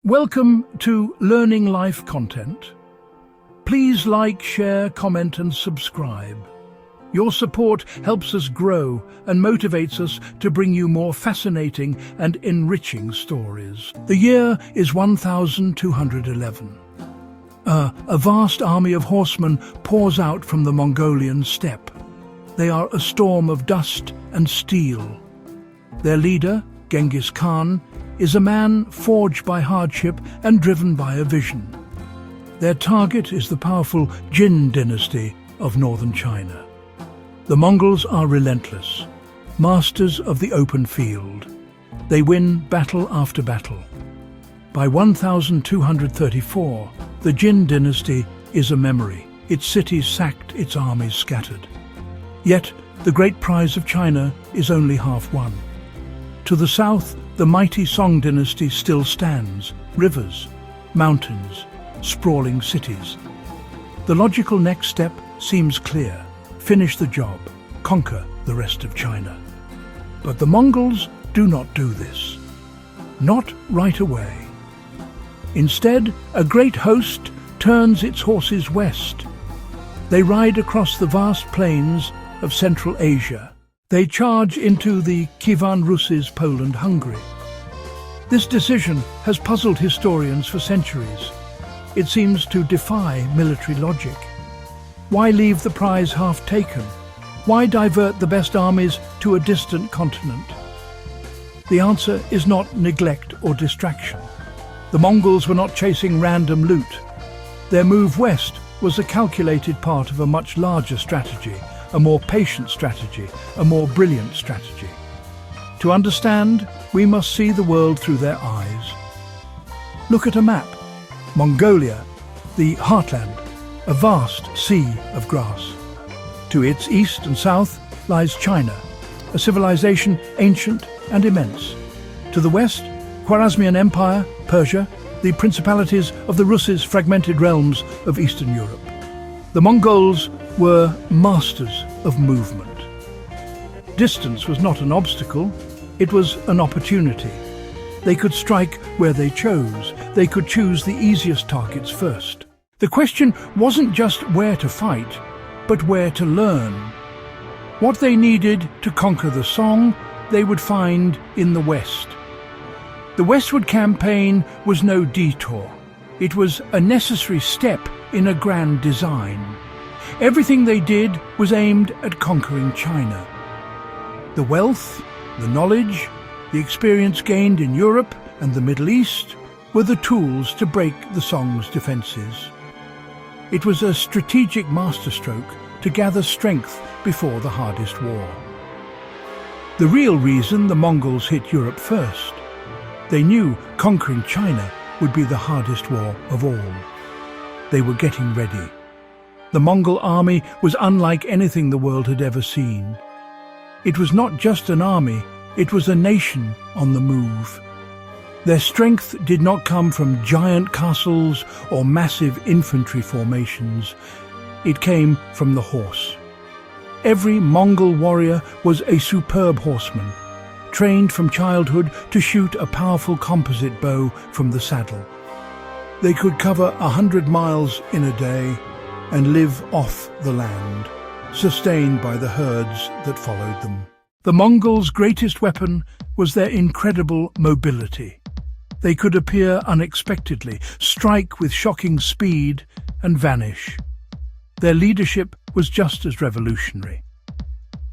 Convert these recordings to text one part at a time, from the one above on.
Welcome to Learning Life content. Please like, share, comment and subscribe. Your support helps us grow and motivates us to bring you more fascinating and enriching stories. The year is 1211. A vast army of horsemen pours out from the Mongolian steppe. They are a storm of dust and steel. Their leader, Genghis Khan, is a man forged by hardship and driven by a vision. Their target is the powerful Jin dynasty of northern China. The Mongols are relentless, masters of the open field. They win battle after battle. By 1234, the Jin dynasty is a memory. Its cities sacked, its armies scattered. Yet, the great prize of China is only half won. To the south, the mighty Song dynasty still stands. Rivers, mountains, sprawling cities. The logical next step seems clear. Finish the job, conquer the rest of China. But the Mongols do not do this. Not right away. Instead, a great host turns its horses west. They ride across the vast plains of Central Asia. They charge into the Kievan Ruses, Poland, Hungary. This decision has puzzled historians for centuries. It seems to defy military logic. Why leave the prize half taken? Why divert the best armies to a distant continent? The answer is not neglect or distraction. The Mongols were not chasing random loot. Their move west was a calculated part of a much larger strategy, a more patient strategy, a more brilliant strategy. To understand, we must see the world through their eyes. Look at a map. Mongolia, the heartland, a vast sea of grass. To its east and south lies China, a civilization ancient and immense. To the west, Khwarezmian Empire, Persia, the principalities of the Ruses, fragmented realms of Eastern Europe. The Mongols were masters of movement. Distance was not an obstacle, it was an opportunity. They could strike where they chose. They could choose the easiest targets first. The question wasn't just where to fight, but where to learn. What they needed to conquer the Song, they would find in the West. The Westward campaign was no detour. It was a necessary step in a grand design. Everything they did was aimed at conquering China. The wealth, the knowledge, the experience gained in Europe and the Middle East were the tools to break the Song's defences. It was a strategic masterstroke to gather strength before the hardest war. The real reason the Mongols hit Europe first. They knew conquering China would be the hardest war of all. They were getting ready. The Mongol army was unlike anything the world had ever seen. It was not just an army, it was a nation on the move. Their strength did not come from giant castles or massive infantry formations. It came from the horse. Every Mongol warrior was a superb horseman, trained from childhood to shoot a powerful composite bow from the saddle. They could cover 100 miles in a day and live off the land, sustained by the herds that followed them. The Mongols' greatest weapon was their incredible mobility. They could appear unexpectedly, strike with shocking speed, and vanish. Their leadership was just as revolutionary.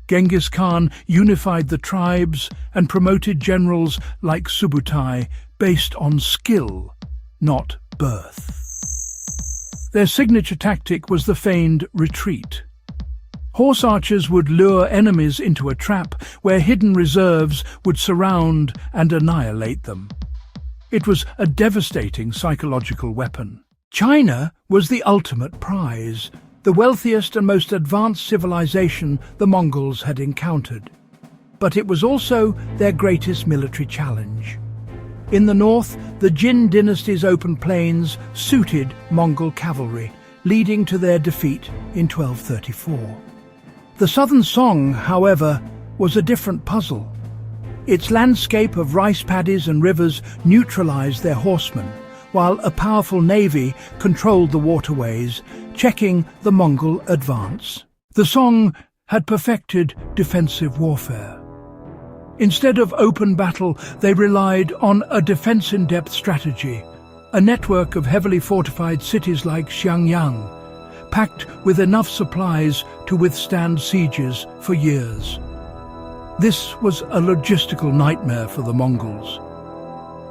Genghis Khan unified the tribes and promoted generals like Subutai based on skill, not birth. Their signature tactic was the feigned retreat. Horse archers would lure enemies into a trap where hidden reserves would surround and annihilate them. It was a devastating psychological weapon. China was the ultimate prize, the wealthiest and most advanced civilization the Mongols had encountered. But it was also their greatest military challenge. In the north, the Jin dynasty's open plains suited Mongol cavalry, leading to their defeat in 1234. The southern Song, however, was a different puzzle. Its landscape of rice paddies and rivers neutralized their horsemen, while a powerful navy controlled the waterways, checking the Mongol advance. The Song had perfected defensive warfare. Instead of open battle, they relied on a defense-in-depth strategy, a network of heavily fortified cities like Xiangyang, packed with enough supplies to withstand sieges for years. This was a logistical nightmare for the Mongols.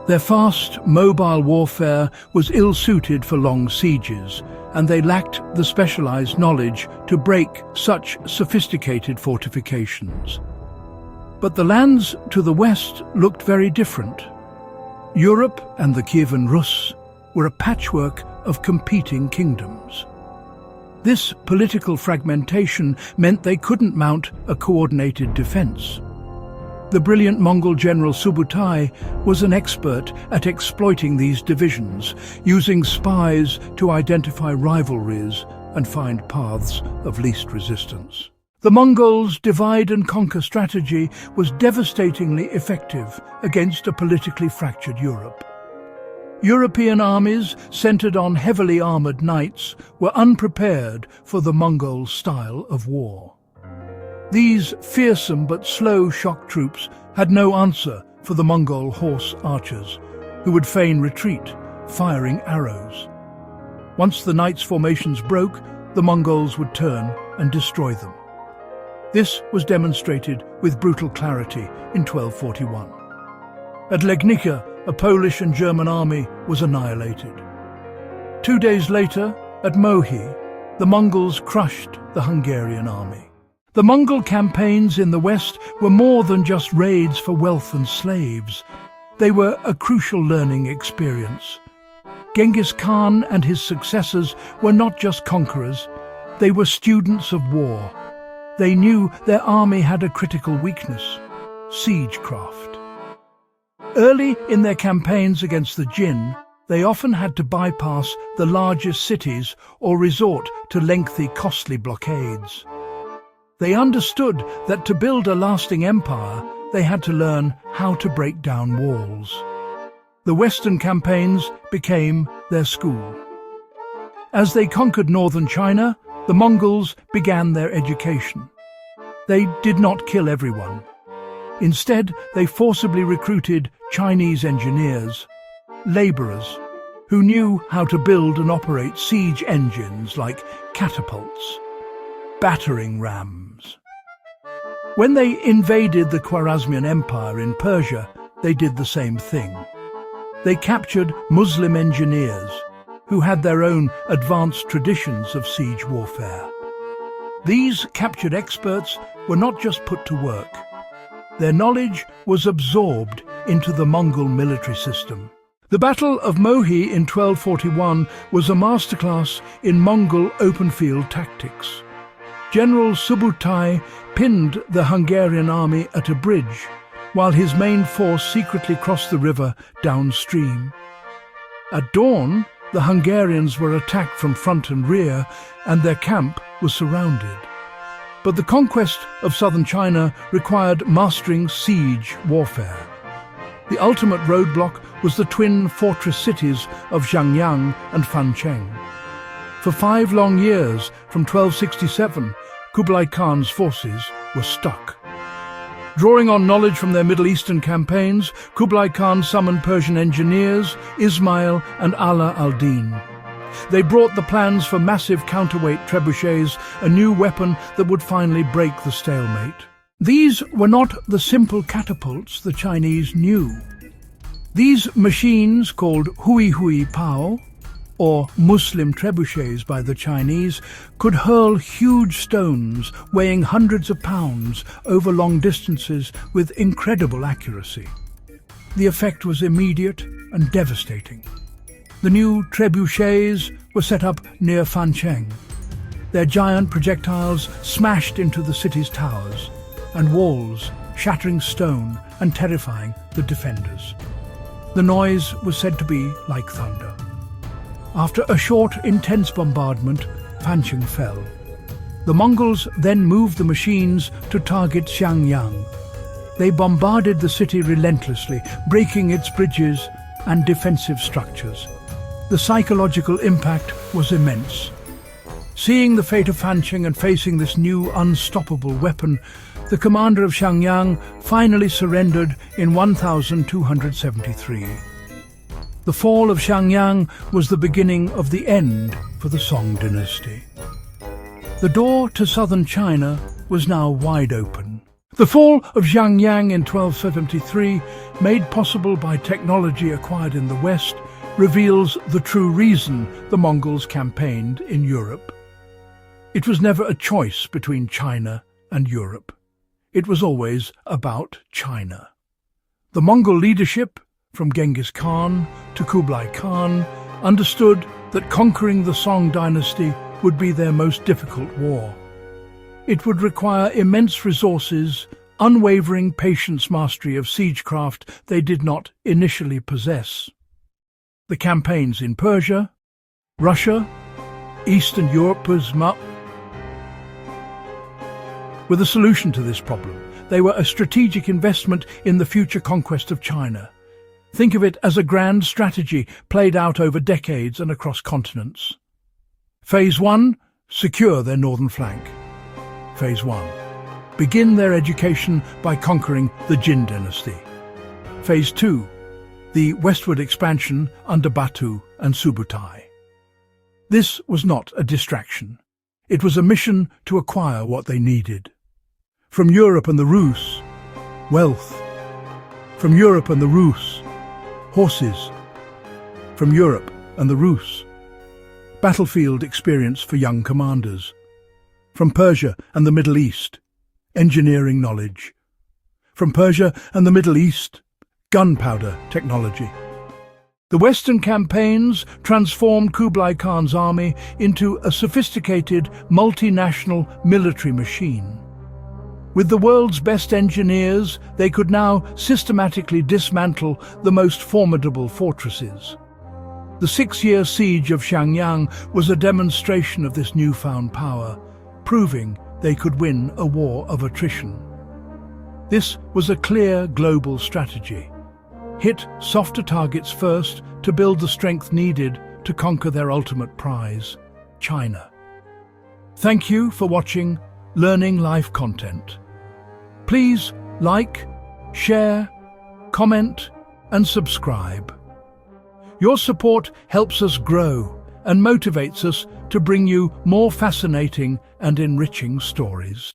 Their fast, mobile warfare was ill-suited for long sieges, and they lacked the specialized knowledge to break such sophisticated fortifications. But the lands to the west looked very different. Europe and the Kievan Rus were a patchwork of competing kingdoms. This political fragmentation meant they couldn't mount a coordinated defense. The brilliant Mongol general Subutai was an expert at exploiting these divisions, using spies to identify rivalries and find paths of least resistance. The Mongols' divide-and-conquer strategy was devastatingly effective against a politically fractured Europe. European armies, centered on heavily armored knights, were unprepared for the Mongol style of war. These fearsome but slow shock troops had no answer for the Mongol horse archers, who would feign retreat, firing arrows. Once the knights' formations broke, the Mongols would turn and destroy them. This was demonstrated with brutal clarity in 1241. At Legnica, a Polish and German army was annihilated. 2 days later, at Mohi, the Mongols crushed the Hungarian army. The Mongol campaigns in the west were more than just raids for wealth and slaves. They were a crucial learning experience. Genghis Khan and his successors were not just conquerors, they were students of war. They knew their army had a critical weakness: siegecraft. Early in their campaigns against the Jin, they often had to bypass the largest cities or resort to lengthy, costly blockades. They understood that to build a lasting empire, they had to learn how to break down walls. The Western campaigns became their school. As they conquered northern China, the Mongols began their education. They did not kill everyone. Instead, they forcibly recruited Chinese engineers, laborers, who knew how to build and operate siege engines like catapults, battering rams. When they invaded the Khwarezmian Empire in Persia, they did the same thing. They captured Muslim engineers, who had their own advanced traditions of siege warfare. These captured experts were not just put to work. Their knowledge was absorbed into the Mongol military system. The Battle of Mohi in 1241 was a masterclass in Mongol open-field tactics. General Subutai pinned the Hungarian army at a bridge, while his main force secretly crossed the river downstream. At dawn, the Hungarians were attacked from front and rear, and their camp was surrounded. But the conquest of southern China required mastering siege warfare. The ultimate roadblock was the twin fortress cities of Xiangyang and Fancheng. For 5 long years, from 1267, Kublai Khan's forces were stuck. Drawing on knowledge from their Middle Eastern campaigns, Kublai Khan summoned Persian engineers, Ismail and Ala al-Din. They brought the plans for massive counterweight trebuchets, a new weapon that would finally break the stalemate. These were not the simple catapults the Chinese knew. These machines, called Hui Hui Pao, or Muslim trebuchets by the Chinese, could hurl huge stones weighing hundreds of pounds over long distances with incredible accuracy. The effect was immediate and devastating. The new trebuchets were set up near Fancheng. Their giant projectiles smashed into the city's towers and walls, shattering stone and terrifying the defenders. The noise was said to be like thunder. After a short, intense bombardment, Fancheng fell. The Mongols then moved the machines to target Xiangyang. They bombarded the city relentlessly, breaking its bridges and defensive structures. The psychological impact was immense. Seeing the fate of Fancheng and facing this new unstoppable weapon, the commander of Xiangyang finally surrendered in 1273. The fall of Xiangyang was the beginning of the end for the Song dynasty. The door to southern China was now wide open. The fall of Xiangyang in 1273, made possible by technology acquired in the West, reveals the true reason the Mongols campaigned in Europe. It was never a choice between China and Europe. It was always about China. The Mongol leadership, from Genghis Khan to Kublai Khan, understood that conquering the Song dynasty would be their most difficult war. It would require immense resources, unwavering patience, mastery of siegecraft they did not initially possess. The campaigns in Persia, Russia, Eastern Europe were the solution to this problem. They were a strategic investment in the future conquest of China. Think of it as a grand strategy played out over decades and across continents. Phase 1. Secure their northern flank. Phase 1. Begin their education by conquering the Jin dynasty. Phase 2. The westward expansion under Batu and Subutai. This was not a distraction. It was a mission to acquire what they needed. From Europe and the Rus, wealth. From Europe and the Rus, horses. From Europe and the Rus, battlefield experience for young commanders. From Persia and the Middle East, engineering knowledge. From Persia and the Middle East, gunpowder technology. The Western campaigns transformed Kublai Khan's army into a sophisticated, multinational military machine. With the world's best engineers, they could now systematically dismantle the most formidable fortresses. The 6-year siege of Xiangyang was a demonstration of this newfound power, proving they could win a war of attrition. This was a clear global strategy. Hit softer targets first to build the strength needed to conquer their ultimate prize, China. Thank you for watching Learning Life content. Please like, share, comment, and subscribe. Your support helps us grow and motivates us to bring you more fascinating and enriching stories.